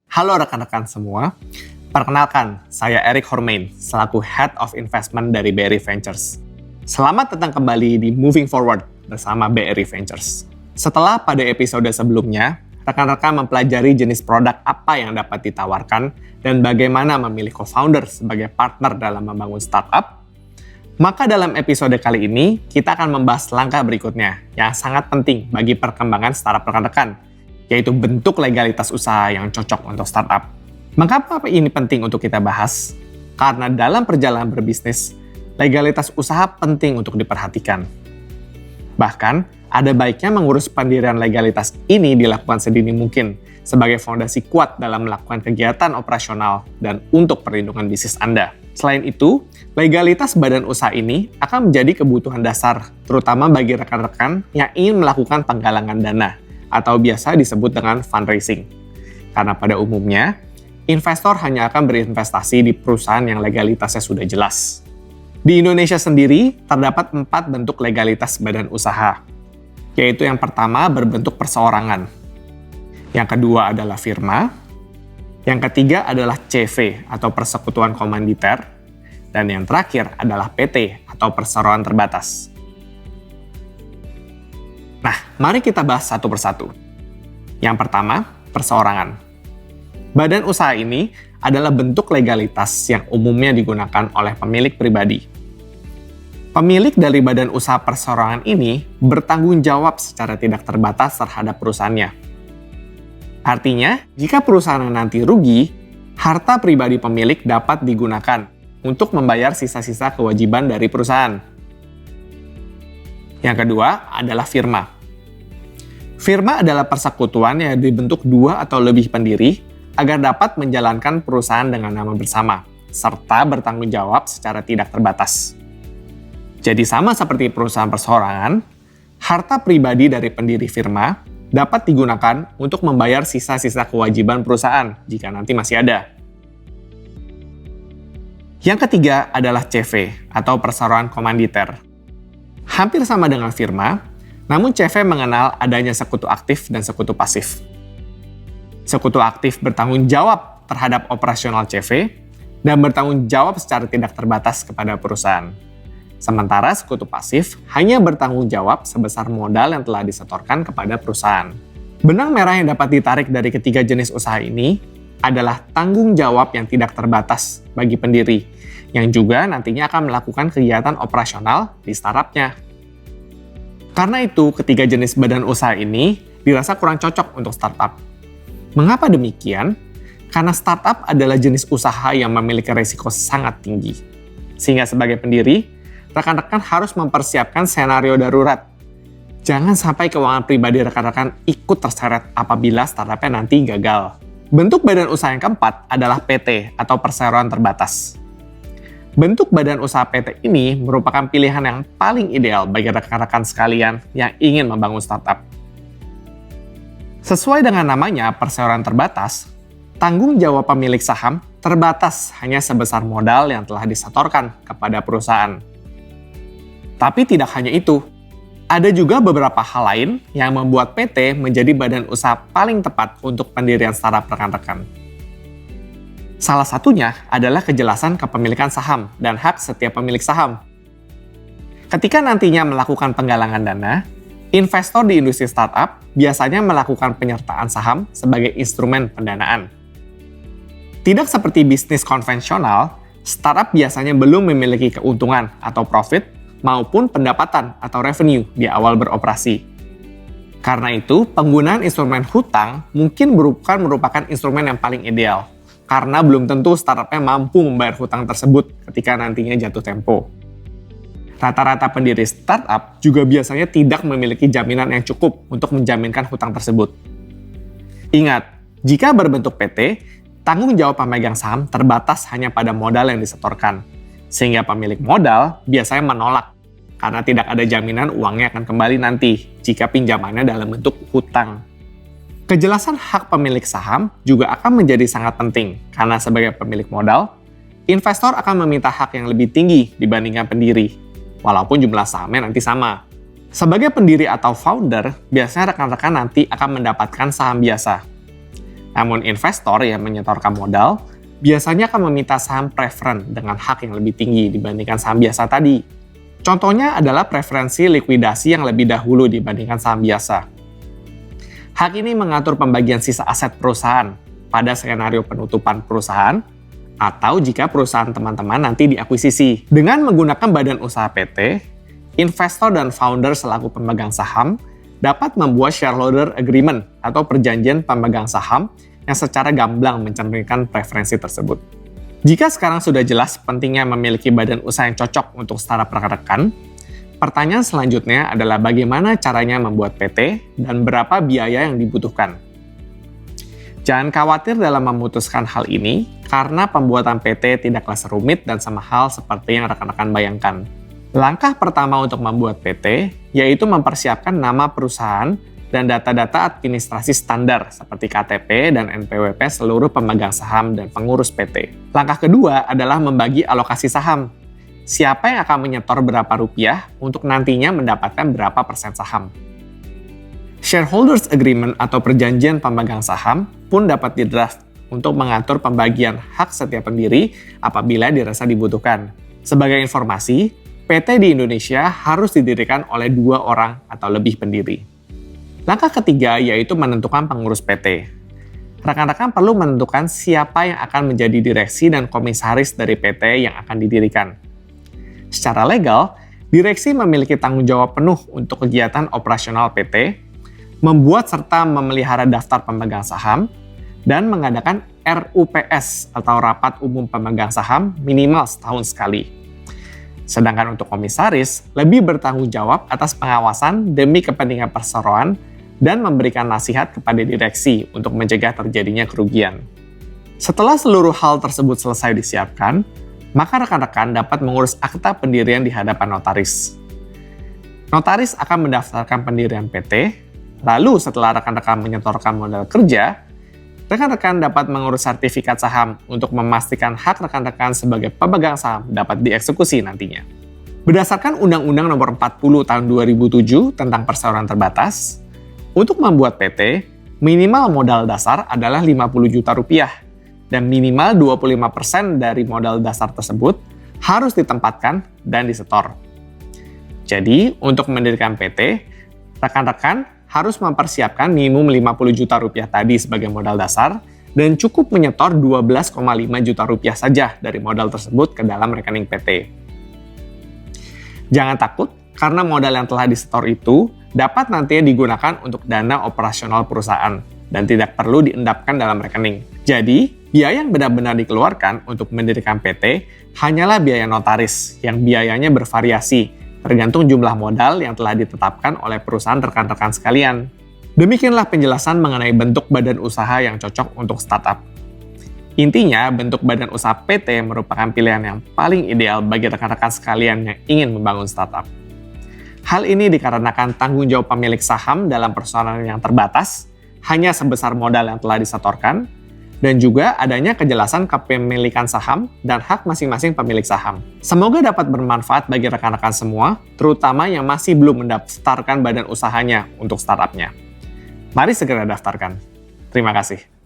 Halo rekan-rekan semua, perkenalkan saya Eric Hormain selaku Head of Investment dari BRI Ventures. Selamat datang kembali di Moving Forward bersama BRI Ventures. Setelah pada episode sebelumnya, rekan-rekan mempelajari jenis produk apa yang dapat ditawarkan dan bagaimana memilih co-founder sebagai partner dalam membangun startup, maka dalam episode kali ini kita akan membahas langkah berikutnya yang sangat penting bagi perkembangan startup rekan-rekan, yaitu bentuk legalitas usaha yang cocok untuk startup. Mengapa ini penting untuk kita bahas? Karena dalam perjalanan berbisnis, legalitas usaha penting untuk diperhatikan. Bahkan, ada baiknya mengurus pendirian legalitas ini dilakukan sedini mungkin sebagai fondasi kuat dalam melakukan kegiatan operasional dan untuk perlindungan bisnis Anda. Selain itu, legalitas badan usaha ini akan menjadi kebutuhan dasar, terutama bagi rekan-rekan yang ingin melakukan penggalangan dana, atau biasa disebut dengan fundraising. Karena pada umumnya, investor hanya akan berinvestasi di perusahaan yang legalitasnya sudah jelas. Di Indonesia sendiri, terdapat 4 bentuk legalitas badan usaha, yaitu yang pertama berbentuk perseorangan, yang kedua adalah firma, yang ketiga adalah CV atau persekutuan komanditer, dan yang terakhir adalah PT atau perseroan terbatas. Nah, mari kita bahas satu persatu. Yang pertama, perseorangan. Badan usaha ini adalah bentuk legalitas yang umumnya digunakan oleh pemilik pribadi. Pemilik dari badan usaha perseorangan ini bertanggung jawab secara tidak terbatas terhadap perusahaannya. Artinya, jika perusahaan nanti rugi, harta pribadi pemilik dapat digunakan untuk membayar sisa-sisa kewajiban dari perusahaan. Yang kedua adalah firma. Firma adalah persekutuan yang dibentuk 2 atau lebih pendiri agar dapat menjalankan perusahaan dengan nama bersama, serta bertanggung jawab secara tidak terbatas. Jadi sama seperti perusahaan perseorangan, harta pribadi dari pendiri firma dapat digunakan untuk membayar sisa-sisa kewajiban perusahaan jika nanti masih ada. Yang ketiga adalah CV atau perseroan komanditer. Hampir sama dengan firma, namun CV mengenal adanya sekutu aktif dan sekutu pasif. Sekutu aktif bertanggung jawab terhadap operasional CV dan bertanggung jawab secara tidak terbatas kepada perusahaan. Sementara sekutu pasif hanya bertanggung jawab sebesar modal yang telah disetorkan kepada perusahaan. Benang merah yang dapat ditarik dari ketiga jenis usaha ini adalah tanggung jawab yang tidak terbatas bagi pendiri, yang juga nantinya akan melakukan kegiatan operasional di startupnya. Karena itu, ketiga jenis badan usaha ini dirasa kurang cocok untuk startup. Mengapa demikian? Karena startup adalah jenis usaha yang memiliki risiko sangat tinggi. Sehingga sebagai pendiri, rekan-rekan harus mempersiapkan senario darurat. Jangan sampai keuangan pribadi rekan-rekan ikut terseret apabila startupnya nanti gagal. Bentuk badan usaha yang keempat adalah PT atau perseroan terbatas. Bentuk badan usaha PT ini merupakan pilihan yang paling ideal bagi rekan-rekan sekalian yang ingin membangun startup. Sesuai dengan namanya, perseroan terbatas, tanggung jawab pemilik saham terbatas hanya sebesar modal yang telah disetorkan kepada perusahaan. Tapi tidak hanya itu, ada juga beberapa hal lain yang membuat PT menjadi badan usaha paling tepat untuk pendirian startup rekan-rekan. Salah satunya adalah kejelasan kepemilikan saham dan hak setiap pemilik saham. Ketika nantinya melakukan penggalangan dana, investor di industri startup biasanya melakukan penyertaan saham sebagai instrumen pendanaan. Tidak seperti bisnis konvensional, startup biasanya belum memiliki keuntungan atau profit maupun pendapatan atau revenue di awal beroperasi. Karena itu, penggunaan instrumen hutang mungkin merupakan instrumen yang paling ideal, karena belum tentu startupnya mampu membayar hutang tersebut ketika nantinya jatuh tempo. Rata-rata pendiri startup juga biasanya tidak memiliki jaminan yang cukup untuk menjaminkan hutang tersebut. Ingat, jika berbentuk PT, tanggung jawab pemegang saham terbatas hanya pada modal yang disetorkan, sehingga pemilik modal biasanya menolak karena tidak ada jaminan uangnya akan kembali nanti jika pinjamannya dalam bentuk hutang. Kejelasan hak pemilik saham juga akan menjadi sangat penting karena sebagai pemilik modal, investor akan meminta hak yang lebih tinggi dibandingkan pendiri, walaupun jumlah sahamnya nanti sama. Sebagai pendiri atau founder, biasanya rekan-rekan nanti akan mendapatkan saham biasa. Namun investor yang menyetorkan modal biasanya akan meminta saham preferen dengan hak yang lebih tinggi dibandingkan saham biasa tadi. Contohnya adalah preferensi likuidasi yang lebih dahulu dibandingkan saham biasa. Hak ini mengatur pembagian sisa aset perusahaan pada skenario penutupan perusahaan atau jika perusahaan teman-teman nanti diakuisisi. Dengan menggunakan badan usaha PT, investor dan founder selaku pemegang saham dapat membuat shareholder agreement atau perjanjian pemegang saham yang secara gamblang mencerminkan preferensi tersebut. Jika sekarang sudah jelas pentingnya memiliki badan usaha yang cocok untuk startup rekan-rekan, pertanyaan selanjutnya adalah bagaimana caranya membuat PT dan berapa biaya yang dibutuhkan. Jangan khawatir dalam memutuskan hal ini, karena pembuatan PT tidaklah serumit dan sama hal seperti yang rekan-rekan bayangkan. Langkah pertama untuk membuat PT, yaitu mempersiapkan nama perusahaan dan data-data administrasi standar seperti KTP dan NPWP seluruh pemegang saham dan pengurus PT. Langkah kedua adalah membagi alokasi saham. Siapa yang akan menyetor berapa rupiah untuk nantinya mendapatkan berapa persen saham. Shareholders Agreement atau perjanjian pemegang saham pun dapat didraft untuk mengatur pembagian hak setiap pendiri apabila dirasa dibutuhkan. Sebagai informasi, PT di Indonesia harus didirikan oleh 2 orang atau lebih pendiri. Langkah ketiga yaitu menentukan pengurus PT. Rekan-rekan perlu menentukan siapa yang akan menjadi direksi dan komisaris dari PT yang akan didirikan. Secara legal, direksi memiliki tanggung jawab penuh untuk kegiatan operasional PT, membuat serta memelihara daftar pemegang saham, dan mengadakan RUPS atau Rapat Umum Pemegang Saham minimal setahun sekali. Sedangkan untuk komisaris, lebih bertanggung jawab atas pengawasan demi kepentingan perseroan dan memberikan nasihat kepada direksi untuk mencegah terjadinya kerugian. Setelah seluruh hal tersebut selesai disiapkan, maka rekan-rekan dapat mengurus akta pendirian di hadapan notaris. Notaris akan mendaftarkan pendirian PT, lalu setelah rekan-rekan menyetorkan modal kerja, rekan-rekan dapat mengurus sertifikat saham untuk memastikan hak rekan-rekan sebagai pemegang saham dapat dieksekusi nantinya. Berdasarkan Undang-Undang Nomor 40 Tahun 2007 tentang perseroan terbatas, untuk membuat PT, minimal modal dasar adalah 50 juta rupiah dan minimal 25% dari modal dasar tersebut harus ditempatkan dan disetor. Jadi, untuk mendirikan PT, rekan-rekan harus mempersiapkan minimum 50 juta rupiah tadi sebagai modal dasar dan cukup menyetor 12,5 juta rupiah saja dari modal tersebut ke dalam rekening PT. Jangan takut, karena modal yang telah disetor itu dapat nantinya digunakan untuk dana operasional perusahaan dan tidak perlu diendapkan dalam rekening. Jadi, biaya yang benar-benar dikeluarkan untuk mendirikan PT hanyalah biaya notaris yang biayanya bervariasi tergantung jumlah modal yang telah ditetapkan oleh perusahaan rekan-rekan sekalian. Demikianlah penjelasan mengenai bentuk badan usaha yang cocok untuk startup. Intinya, bentuk badan usaha PT merupakan pilihan yang paling ideal bagi rekan-rekan sekalian yang ingin membangun startup. Hal ini dikarenakan tanggung jawab pemilik saham dalam persoalan yang terbatas hanya sebesar modal yang telah disetorkan, dan juga adanya kejelasan kepemilikan saham dan hak masing-masing pemilik saham. Semoga dapat bermanfaat bagi rekan-rekan semua, terutama yang masih belum mendaftarkan badan usahanya untuk startupnya. Mari segera daftarkan. Terima kasih.